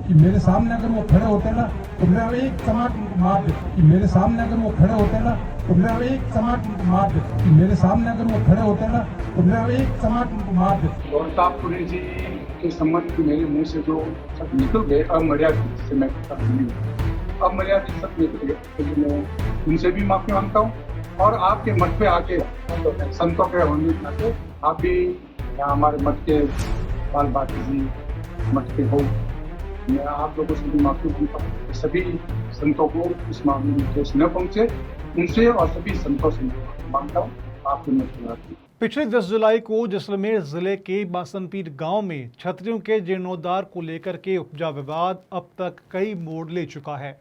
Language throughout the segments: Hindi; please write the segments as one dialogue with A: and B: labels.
A: कि मेरे सामने अगर वो खड़े होते ना तो मैं एक चमाट मार देता, कि मेरे सामने अगर वो खड़े होते ना तो मैं एक चमाट मार देता, कि मेरे सामने अगर वो खड़े होते ना तो मैं एक चमाट मार देता।
B: गौरतापुरी जी के संबंध मेरे मुंह से जो सब निकल गए अमर्यादित, जिससे मैं अमर्यादित सब निकल गए, तो मैं उनसे भी माफी मांगता हूँ। और आपके मठ पे आके संतों के होने के नाते आप भी यहाँ हमारे मठ के बाल बाती जी मठ के हो, मैं आप लोगों से भी माफी मांगता हूँ। सभी संतों को इस मामले में ठेस न पहुंचे, उनसे और सभी संतों से माफी मांगता हूँ। आपके मठ में
C: पिछले 10 जुलाई को जैसलमेर जिले के बासनपीर गांव में छतरियों के जीर्णोद्धार को लेकर के उपजा विवाद अब तक कई मोड़ ले चुका है।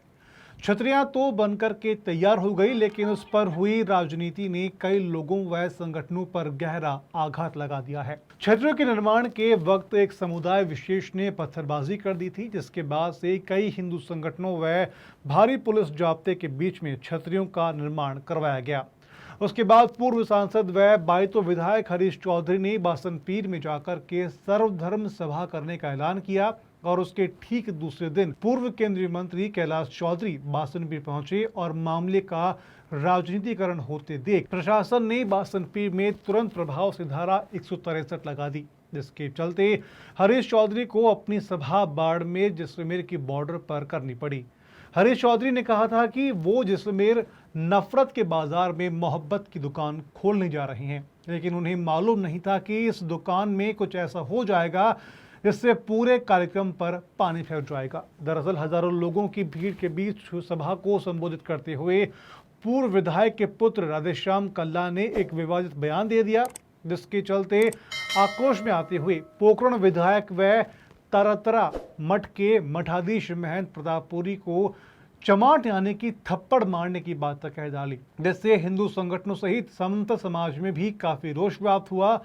C: छतरियां तो बनकर के तैयार हो गई, लेकिन उस पर हुई राजनीति ने कई लोगों व संगठनों पर गहरा आघात लगा दिया है। छतरियों के निर्माण के वक्त एक समुदाय विशेष ने पत्थरबाजी कर दी थी, जिसके बाद से कई हिंदू संगठनों व भारी पुलिस जाब्ते के बीच में छतरियों का निर्माण करवाया गया। उसके बाद पूर्व सांसद व बायतो विधायक हरीश चौधरी ने बासनपीर में जाकर के सर्वधर्म सभा करने का ऐलान किया और उसके ठीक दूसरे दिन पूर्व केंद्रीय मंत्री कैलाश चौधरी बासनपीर पहुंचे और मामले का राजनीतिकरण होते देख प्रशासन ने बासनपीर में तुरंत प्रभाव से धारा 163 लगा दी, जिसके चलते हरीश चौधरी को अपनी सभा बाड़मेर जैसलमेर की बॉर्डर पर करनी पड़ी। हरीश चौधरी ने कहा था कि वो जैसलमेर नफरत के बाजार में मोहब्बत की दुकान खोलने जा रहे हैं, लेकिन उन्हें मालूम नहीं था कि इस दुकान में कुछ ऐसा हो जाएगा जिससे पूरे कार्यक्रम पर पानी फेर जाएगा। दरअसल हजारों लोगों की भीड़ के बीच सभा को संबोधित करते हुए पूर्व विधायक के पुत्र राधेश्याम कल्ला ने एक विवादित बयान दे दिया, जिसके चलते आक्रोश में आते हुए पोकरण विधायक व तरतरा मठ के मठाधीश महंत प्रतापपुरी को चमाट यानी कि थप्पड़ मारने की बात तक कह डाली, जिससे हिंदू संगठनों सहित संत समाज में भी काफी रोष व्याप्त हुआ।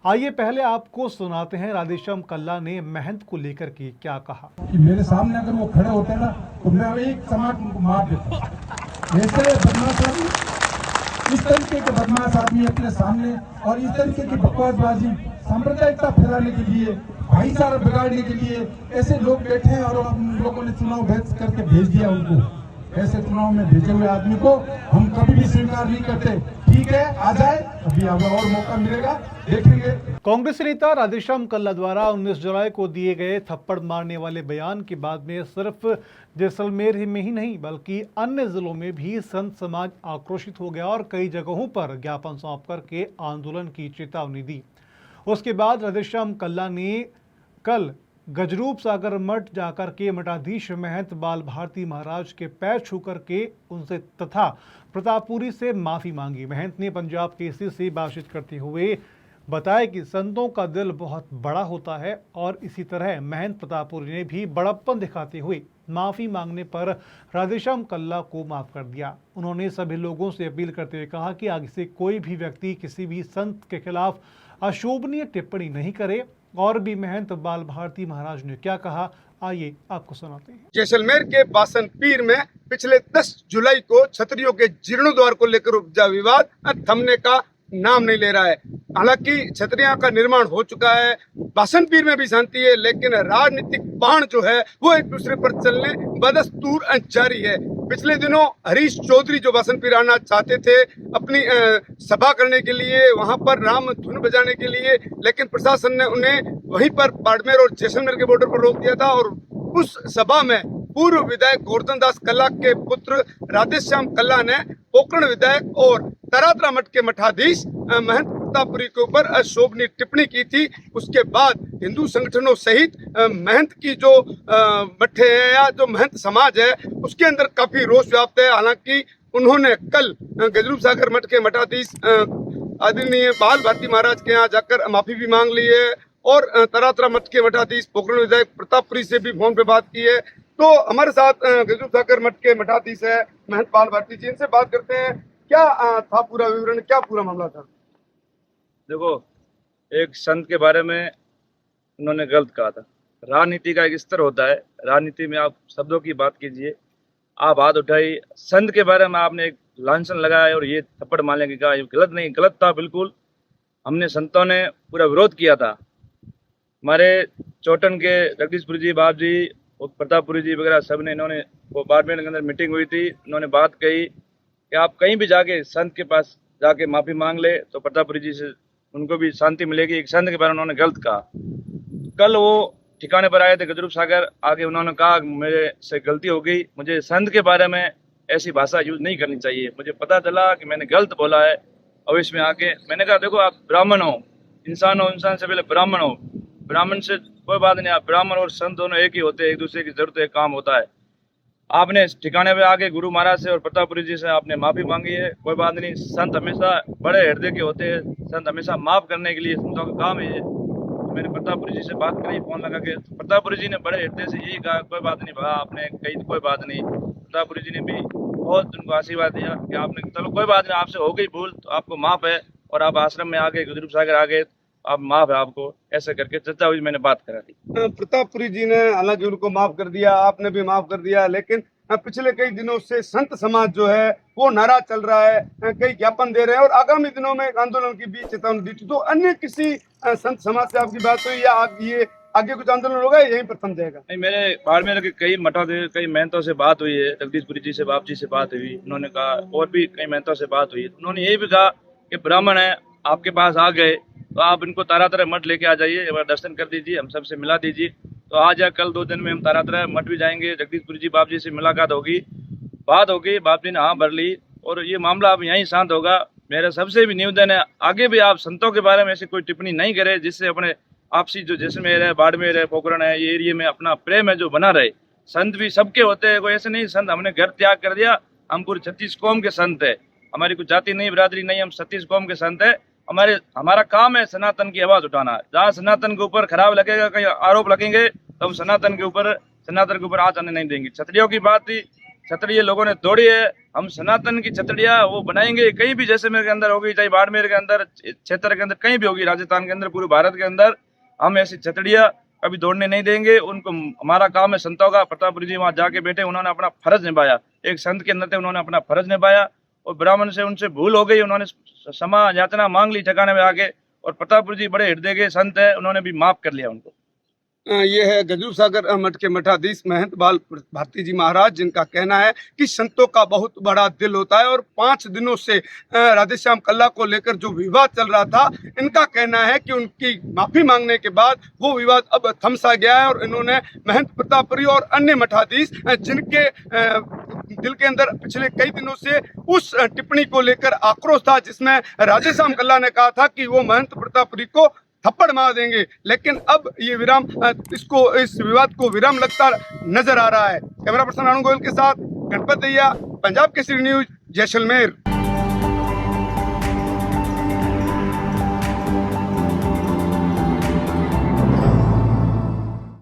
C: आइए पहले आपको सुनाते हैं राधेश्याम कल्ला ने महंत को लेकर के क्या कहा।
A: कि मेरे सामने अगर वो खड़े होते ना तो मैं एक चमाट मार देता। ऐसे बदमाश आदमी, इस तरीके के बदमाश आदमी अपने सामने और इस तरीके की बकवासबाजी सांप्रदायिकता फैलाने के लिए, भाईचारा बिगाड़ने के लिए ऐसे लोग बैठे हैं और हम लोगों ने चुनाव भेज करके भेज दिया उनको। ऐसे चुनाव में भेजे हुए आदमी को हम कभी भी स्वीकार नहीं करते। ठीक है, आ जाए, अभी और मौका मिलेगा, देखेंगे।
C: कांग्रेस नेता राधेश्याम कल्ला द्वारा 19 जुलाई को दिए गए थप्पड़ मारने वाले बयान के बाद में सिर्फ जैसलमेर में ही नहीं बल्कि अन्य जिलों में भी संत समाज आक्रोशित हो गया और कई जगहों पर ज्ञापन सौंप करके आंदोलन की चेतावनी दी। उसके बाद राधेश्याम कल्ला ने कल गजरूप सागर मठ जाकर के मठाधीश महंत बाल भारती महाराज के पैर छू करके उनसे तथा प्रतापपुरी से माफी मांगी। महंत ने पंजाब केसरी से बातचीत करते हुए बताया कि संतों का दिल बहुत बड़ा होता है और इसी तरह महंत प्रतापपुरी ने भी बड़प्पन दिखाते हुए माफी मांगने पर राधेश्याम कल्ला को माफ कर दिया। उन्होंने सभी लोगों से अपील करते हुए कहा कि आगे से कोई भी व्यक्ति किसी भी संत के खिलाफ अशोभनीय टिप्पणी नहीं करे। और भी महंत बाल भारती महाराज ने क्या कहा, आइए आपको सुनाते हैं।
D: जैसलमेर के बासनपीर में पिछले 10 जुलाई को छतरियों के जीर्णोद्धार को लेकर उपजा विवाद थमने का नाम नहीं ले रहा है। हालांकि छतरियां का निर्माण हो चुका है, बासनपीर में भी शांति है, लेकिन राजनीतिक बाण जो है वो एक दूसरे पर चलने बदस्तूर जारी है। पिछले दिनों हरीश चौधरी जो बासनपीर आना चाहते थे अपनी सभा करने के लिए, वहां पर राम धुन बजाने के लिए, लेकिन प्रशासन ने उन्हें वहीं पर बाड़मेर और जैसलमेर के बॉर्डर पर रोक दिया था और उस सभा में पूर्व विधायक गोवर्धन दास कल्ला के पुत्र राधेश्याम कल्ला ने पोकरण विधायक और तरातरा मठ के मठाधीश महंत प्रतापपुरी के ऊपर अशोभनीय टिप्पणी की थी। उसके बाद हिंदू संगठनों सहित महंत की जो मठ है या जो महंत समाज है उसके अंदर काफी रोष व्याप्त है। हालांकि उन्होंने कल गजरूप सागर मठ के मठाधीश आदरणीय बाल भारती महाराज के यहाँ जाकर माफी भी मांग ली है और तरातरा मठ के मठाधीश पोकरण विधायक प्रतापपुरी से भी फोन पे बात की है। तो हमारे साथ गजरूप सागर मठ के मठाधीश है महंत बाल भारती जी, इनसे बात करते हैं। क्या था पूरा विवरण, क्या पूरा मामला था?
E: देखो, एक संत के बारे में उन्होंने गलत कहा था। राजनीति का एक स्तर होता है, राजनीति में आप शब्दों की बात कीजिए, आप हाथ उठाई, संत के बारे में आपने एक लांछन लगाया और ये थप्पड़ मारने की कहा, ये गलत नहीं, गलत था बिल्कुल। हमने संतों ने पूरा विरोध किया था। हमारे चौटन के जगदीशपुरी जी बाप जी वो प्रतापपुरी जी वगैरह सब ने, इन्होंने वो बाड़मेर के अंदर मीटिंग हुई थी, इन्होंने बात कही कि आप कहीं भी जाके संत के पास जाके माफ़ी मांग ले तो प्रतापपुरी जी से उनको भी शांति मिलेगी। एक संत के बारे में उन्होंने गलत कहा। कल वो ठिकाने पर आए थे गजरूप सागर, आगे उन्होंने कहा मेरे से गलती हो गई, मुझे संत के बारे में ऐसी भाषा यूज नहीं करनी चाहिए, मुझे पता चला कि मैंने गलत बोला है। और इसमें आके मैंने कहा देखो आप ब्राह्मण हो, इंसान से पहले ब्राह्मण हो, ब्राह्मण से कोई बात नहीं, आप ब्राह्मण और संत दोनों एक ही होते हैं, एक दूसरे की जरूरत एक काम होता है। आपने ठिकाने पे आके गुरु महाराज से और प्रतापपुरी जी से आपने माफी मांगी है, कोई बात नहीं। संत हमेशा बड़े हृदय के होते हैं, संत हमेशा माफ करने के लिए संतों का काम है ये। मैंने प्रतापपुरी जी से बात करी फोन लगा के, प्रतापपुरी जी ने बड़े हृदय से यही कहा कोई बात नहीं भा, आपने कही कोई बात नहीं। प्रतापपुरी जी ने भी बहुत उनको आशीर्वाद दिया कि आपने चलो कोई बात नहीं, आपसे हो गई भूल तो आपको माफ है, और आप आश्रम में आ गए, गजरूप सागर आ गए, आप माफ है आपको, ऐसे करके चर्चा हुई, मैंने बात करा दी।
D: प्रतापपुरी जी ने हालांकि उनको माफ कर दिया, आपने भी माफ कर दिया, लेकिन पिछले कई दिनों से संत समाज जो है वो नाराज चल रहा है, कई ज्ञापन दे रहे हैं और आगामी दिनों में एक आंदोलन की भी चेतावनी दी थी। तो अन्य किसी संत समाज से आपकी बात हुई या ये आगे कुछ आंदोलन होगा, यहीं पर थम जाएगा?
E: नहीं, मेरे बाड़मेर के कई मठों से, कई महंतों से बात हुई है, जगदीशपुरी जी से, बाप जी से बात हुई, उन्होंने कहा, और भी कई महंतों से बात हुई, उन्होंने ये भी कहा कि ब्राह्मण है आपके पास आ गए तो आप इनको तारातरा मठ लेके आ जाइए, एक बार दर्शन कर दीजिए, हम सबसे मिला दीजिए। तो आज या कल 2 दिन में हम तारातरा मठ भी जाएंगे, जगदीशपुरी जी बाप जी से मुलाकात होगी, बात होगी, बाप जी ने हाँ भर ली और ये मामला अब यहीं शांत होगा। मेरा सबसे भी निवेदन है आगे भी आप संतों के बारे में ऐसी कोई टिप्पणी नहीं करें जिससे अपने आपसी जो जैसलमेर है, बाड़मेर है, पोखरण है, ये एरिया में अपना प्रेम है जो बना रहे। संत भी सबके होते हैं, कोई ऐसे नहीं संत हमने घर त्याग कर दिया, हम पूरे 36 कौम के संत है, हमारी कोई जाति नहीं, बिरादरी नहीं, हम 36 कौम के संत है। हमारा काम है सनातन की आवाज उठाना। जहाँ सनातन के ऊपर खराब लगेगा, कहीं आरोप लगेंगे तो हम सनातन के ऊपर हाथ आने नहीं देंगे। क्षत्रियों की बात थी, क्षत्रिय लोगों ने तोड़ी है, हम सनातन की क्षत्रिया वो बनाएंगे, कहीं भी जैसलमेर के अंदर होगी, चाहे बाड़मेर के अंदर, क्षेत्र के अंदर, कहीं भी होगी, राजस्थान के अंदर, पूरे भारत के अंदर, हम ऐसी क्षत्रिया कभी दौड़ने नहीं देंगे। उनको हमारा काम है संतों का। प्रतापपुरी जी वहाँ जाके बैठे, उन्होंने अपना फर्ज निभाया, एक संत के अंदर उन्होंने अपना फर्ज निभाया और ब्राह्मण से उनसे भूल हो गई, उन्होंने क्षमा याचना मांग ली ठिकाने में आके, और प्रतापपुरी जी बड़े हृदय के संत है, उन्होंने भी माफ कर लिया उनको।
D: ये है गजरूप सागर मठ के मठाधीश महंत बाल भारती जी महाराज, जिनका कहना है कि संतों का बहुत बड़ा दिल होता है और 5 दिनों से राधेश्याम कल्ला को लेकर जो विवाद चल रहा था, इनका कहना है कि उनकी माफी मांगने के बाद वो विवाद अब थम सा गया है। और इन्होंने महंत प्रतापपुरी और अन्य मठाधीश जिनके दिल के अंदर पिछले कई दिनों से उस टिप्पणी को लेकर आक्रोश था, जिसमें राधेश्याम कल्ला ने कहा था कि वो महंत प्रतापपुरी को थप्पड़ मार देंगे, लेकिन अब ये विराम इस विवाद को विराम लगता नजर आ रहा है। कैमरा पर्सन अनु गोयल के साथ गणपत दैया, पंजाब केसरी न्यूज, जैसलमेर।